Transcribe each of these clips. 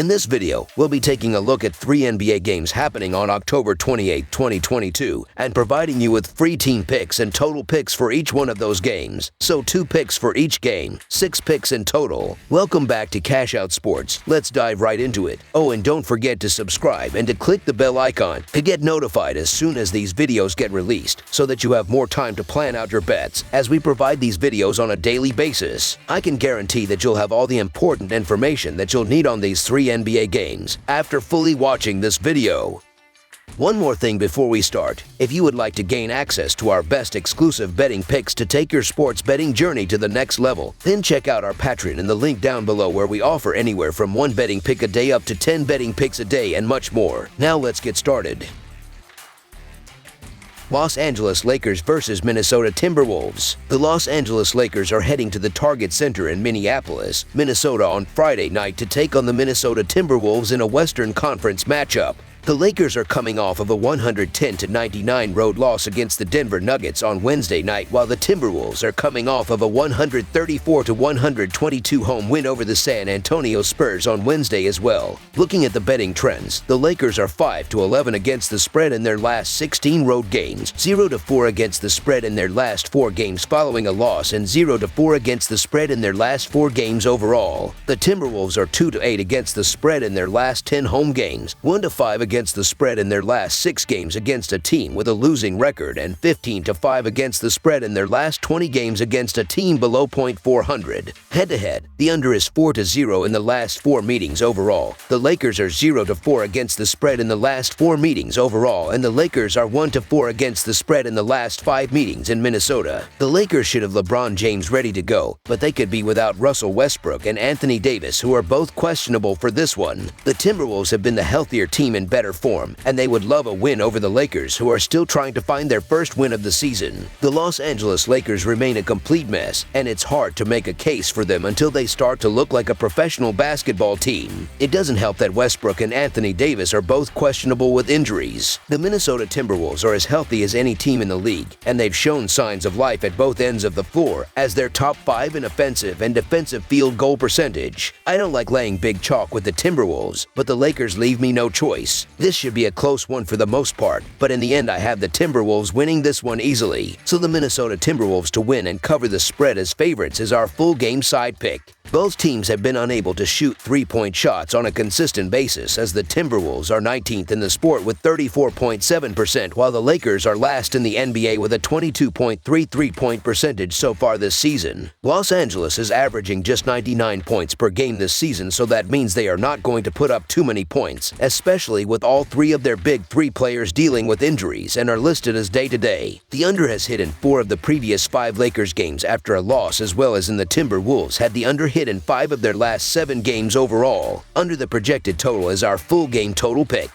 In this video, we'll be taking a look at 3 NBA games happening on October 28, 2022, and providing you with free team picks and total picks for each one of those games. So 2 picks for each game, 6 picks in total. Welcome back to Cash Out Sports. Let's dive right into it. Oh, and don't forget to subscribe and to click the bell icon to get notified as soon as these videos get released, so that you have more time to plan out your bets as we provide these videos on a daily basis. I can guarantee that you'll have all the important information that you'll need on these 3 NBA games after fully watching this video. One more thing before we start. If you would like to gain access to our best exclusive betting picks to take your sports betting journey to the next level, then check out our Patreon in the link down below, where we offer anywhere from 1 betting pick a day up to 10 betting picks a day and much more. Now let's get started. Los Angeles Lakers versus Minnesota Timberwolves. The Los Angeles Lakers are heading to the Target Center in Minneapolis, Minnesota on Friday night to take on the Minnesota Timberwolves in a Western Conference matchup. The Lakers are coming off of a 110-99 road loss against the Denver Nuggets on Wednesday night, while the Timberwolves are coming off of a 134-122 home win over the San Antonio Spurs on Wednesday as well. Looking at the betting trends, the Lakers are 5-11 against the spread in their last 16 road games, 0-4 against the spread in their last 4 games following a loss, and 0-4 against the spread in their last 4 games overall. The Timberwolves are 2-8 against the spread in their last 10 home games, 1-5 against the spread in their last 6 games against a team with a losing record, and 15-5 against the spread in their last 20 games against a team below .400. Head-to-head, the under is 4-0 in the last 4 meetings overall. The Lakers are 0-4 against the spread in the last 4 meetings overall, and the Lakers are 1-4 against the spread in the last 5 meetings in Minnesota. The Lakers should have LeBron James ready to go, but they could be without Russell Westbrook and Anthony Davis, who are both questionable for this one. The Timberwolves have been the healthier team in better form, and they would love a win over the Lakers, who are still trying to find their first win of the season. The Los Angeles Lakers remain a complete mess, and it's hard to make a case for them until they start to look like a professional basketball team. It doesn't help that Westbrook and Anthony Davis are both questionable with injuries. The Minnesota Timberwolves are as healthy as any team in the league, and they've shown signs of life at both ends of the floor, as they're top 5 in offensive and defensive field goal percentage. I don't like laying big chalk with the Timberwolves, but the Lakers leave me no choice. This should be a close one for the most part, but in the end I have the Timberwolves winning this one easily. So the Minnesota Timberwolves to win and cover the spread as favorites is our full game side pick. Both teams have been unable to shoot 3-point shots on a consistent basis, as the Timberwolves are 19th in the sport with 34.7%, while the Lakers are last in the NBA with a 22.33-point percentage so far this season. Los Angeles is averaging just 99 points per game this season, so that means they are not going to put up too many points, especially with all 3 of their big 3 players dealing with injuries and are listed as day-to-day. The under has hit in 4 of the previous 5 Lakers games after a loss, as well as in the Timberwolves had the under hit in 5 of their last 7 games overall. Under the projected total is our full game total pick.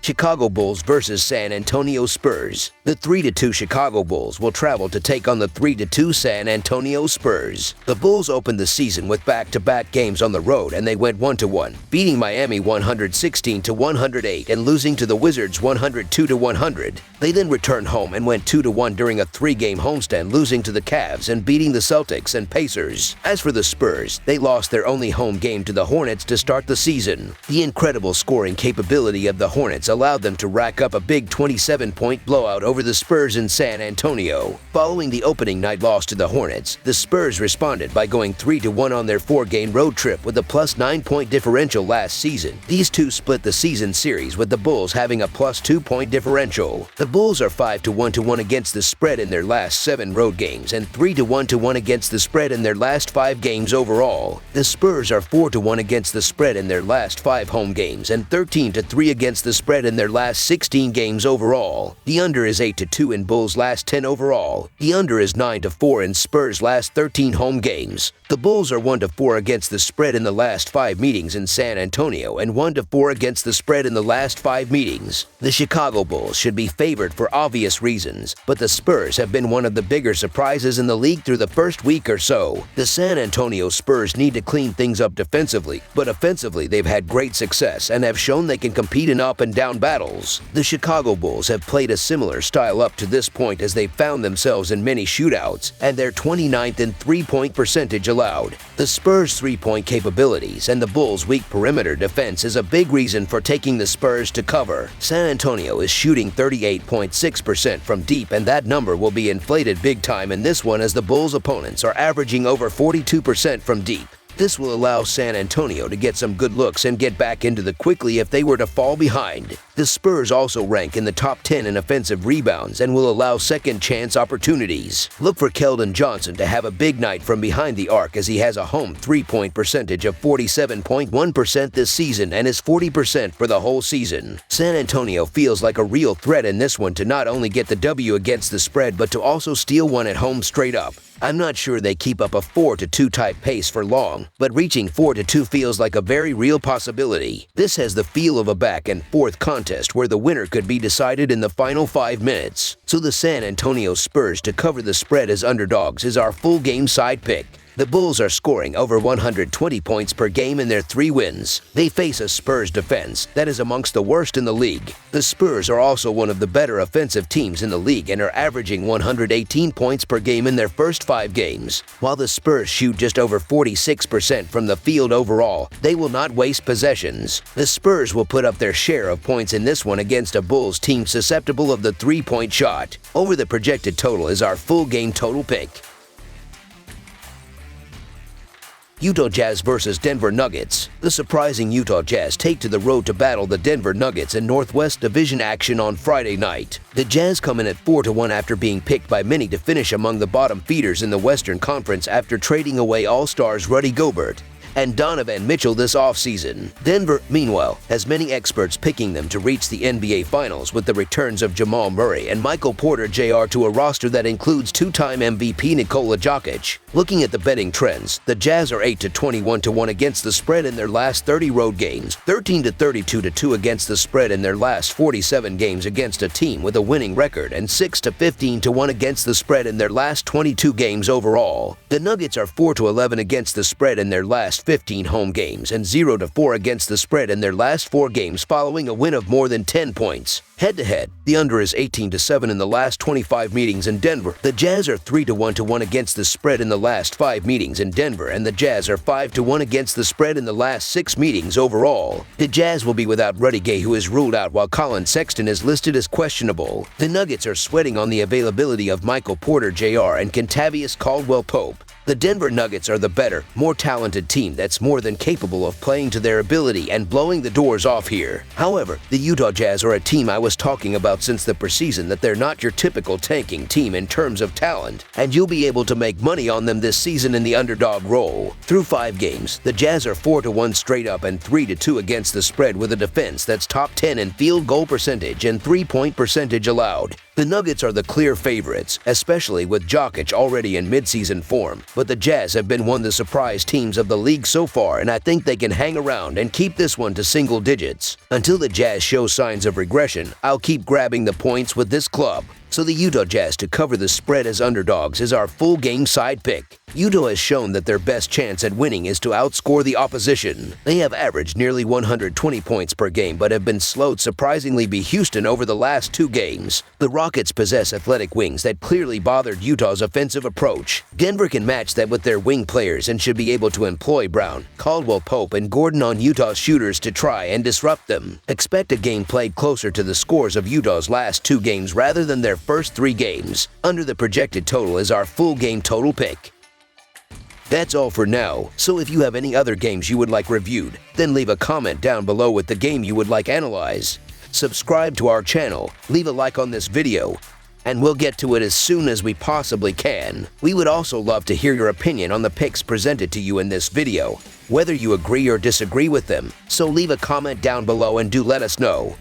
Chicago Bulls versus San Antonio Spurs. The 3-2 Chicago Bulls will travel to take on the 3-2 San Antonio Spurs. The Bulls opened the season with back-to-back games on the road, and they went 1-1, beating Miami 116-108 and losing to the Wizards 102-100. They then returned home and went 2-1 during a 3-game homestand, losing to the Cavs and beating the Celtics and Pacers. As for the Spurs, they lost their only home game to the Hornets to start the season. The incredible scoring capability of the Hornets allowed them to rack up a big 27-point blowout over the Spurs in San Antonio. Following the opening night loss to the Hornets, the Spurs responded by going 3-1 on their 4-game road trip with a plus 9-point differential last season. These two split the season series, with the Bulls having a plus 2-point differential. The Bulls are 5-1 against the spread in their last 7 road games and 3-1 against the spread in their last 5 games overall. The Spurs are 4-1 against the spread in their last 5 home games and 13-3 against the spread in their last 16 games overall. The under is 8-2 in Bulls' last 10 overall. The under is 9-4 in Spurs' last 13 home games. The Bulls are 1-4 against the spread in the last 5 meetings in San Antonio and 1-4 against the spread in the last 5 meetings. The Chicago Bulls should be favored for obvious reasons, but the Spurs have been one of the bigger surprises in the league through the first week or so. The San Antonio Spurs need to clean things up defensively, but offensively they've had great success and have shown they can compete in up and down rebound battles. The Chicago Bulls have played a similar style up to this point as they found themselves in many shootouts, and they're 29th in three-point percentage allowed. The Spurs' three-point capabilities and the Bulls' weak perimeter defense is a big reason for taking the Spurs to cover. San Antonio is shooting 38.6% from deep, and that number will be inflated big time in this one as the Bulls' opponents are averaging over 42% from deep. This will allow San Antonio to get some good looks and get back into the quickly if they were to fall behind. The Spurs also rank in the top 10 in offensive rebounds and will allow second-chance opportunities. Look for Keldon Johnson to have a big night from behind the arc as he has a home three-point percentage of 47.1% this season and is 40% for the whole season. San Antonio feels like a real threat in this one to not only get the W against the spread but to also steal one at home straight up. I'm not sure they keep up a 4-2 type pace for long, but reaching 4-2 feels like a very real possibility. This has the feel of a back-and-forth contest where the winner could be decided in the final 5 minutes. So the San Antonio Spurs to cover the spread as underdogs is our full game side pick. The Bulls are scoring over 120 points per game in their 3 wins. They face a Spurs defense that is amongst the worst in the league. The Spurs are also one of the better offensive teams in the league and are averaging 118 points per game in their first 5 games. While the Spurs shoot just over 46% from the field overall, they will not waste possessions. The Spurs will put up their share of points in this one against a Bulls team susceptible of the three-point shot. Over the projected total is our full game total pick. Utah Jazz vs. Denver Nuggets. The surprising Utah Jazz take to the road to battle the Denver Nuggets in Northwest Division action on Friday night. The Jazz come in at 4-1 after being picked by many to finish among the bottom feeders in the Western Conference after trading away All-Stars Rudy Gobert and Donovan Mitchell this offseason. Denver, meanwhile, has many experts picking them to reach the NBA Finals with the returns of Jamal Murray and Michael Porter Jr. to a roster that includes two-time MVP Nikola Jokic. Looking at the betting trends, the Jazz are 8-21-1 against the spread in their last 30 road games, 13-32-2 against the spread in their last 47 games against a team with a winning record, and 6-15-1 against the spread in their last 22 games overall. The Nuggets are 4-11 against the spread in their last 15 home games and 0-4 against the spread in their last 4 games following a win of more than 10 points. Head-to-head, the under is 18-7 in the last 25 meetings in Denver. The Jazz are 3-1 against the spread in the last 5 meetings in Denver, and the Jazz are 5-1 against the spread in the last 6 meetings overall. The Jazz will be without Rudy Gay, who is ruled out, while Colin Sexton is listed as questionable. The Nuggets are sweating on the availability of Michael Porter Jr. and Kentavious Caldwell-Pope. The Denver Nuggets are the better, more talented team that's more than capable of playing to their ability and blowing the doors off here. However, the Utah Jazz are a team I was talking about since the preseason that they're not your typical tanking team in terms of talent, and you'll be able to make money on them this season in the underdog role. Through 5 games, the Jazz are 4-1 straight up and 3-2 against the spread with a defense that's top 10 in field goal percentage and three-point percentage allowed. The Nuggets are the clear favorites, especially with Jokic already in midseason form, but the Jazz have been one of the surprise teams of the league so far, and I think they can hang around and keep this one to single digits. Until the Jazz show signs of regression, I'll keep grabbing the points with this club. So the Utah Jazz to cover the spread as underdogs is our full game side pick. Utah has shown that their best chance at winning is to outscore the opposition. They have averaged nearly 120 points per game but have been slowed surprisingly by Houston over the last 2 games. The Rockets possess athletic wings that clearly bothered Utah's offensive approach. Denver can match that with their wing players and should be able to employ Brown, Caldwell-Pope, and Gordon on Utah's shooters to try and disrupt them. Expect a game played closer to the scores of Utah's last 2 games rather than their first 3 games. Under the projected total is our full game total pick. That's all for now, so if you have any other games you would like reviewed, then leave a comment down below with the game you would like analyzed. Subscribe to our channel, leave a like on this video, and we'll get to it as soon as we possibly can. We would also love to hear your opinion on the picks presented to you in this video, whether you agree or disagree with them, so leave a comment down below and do let us know.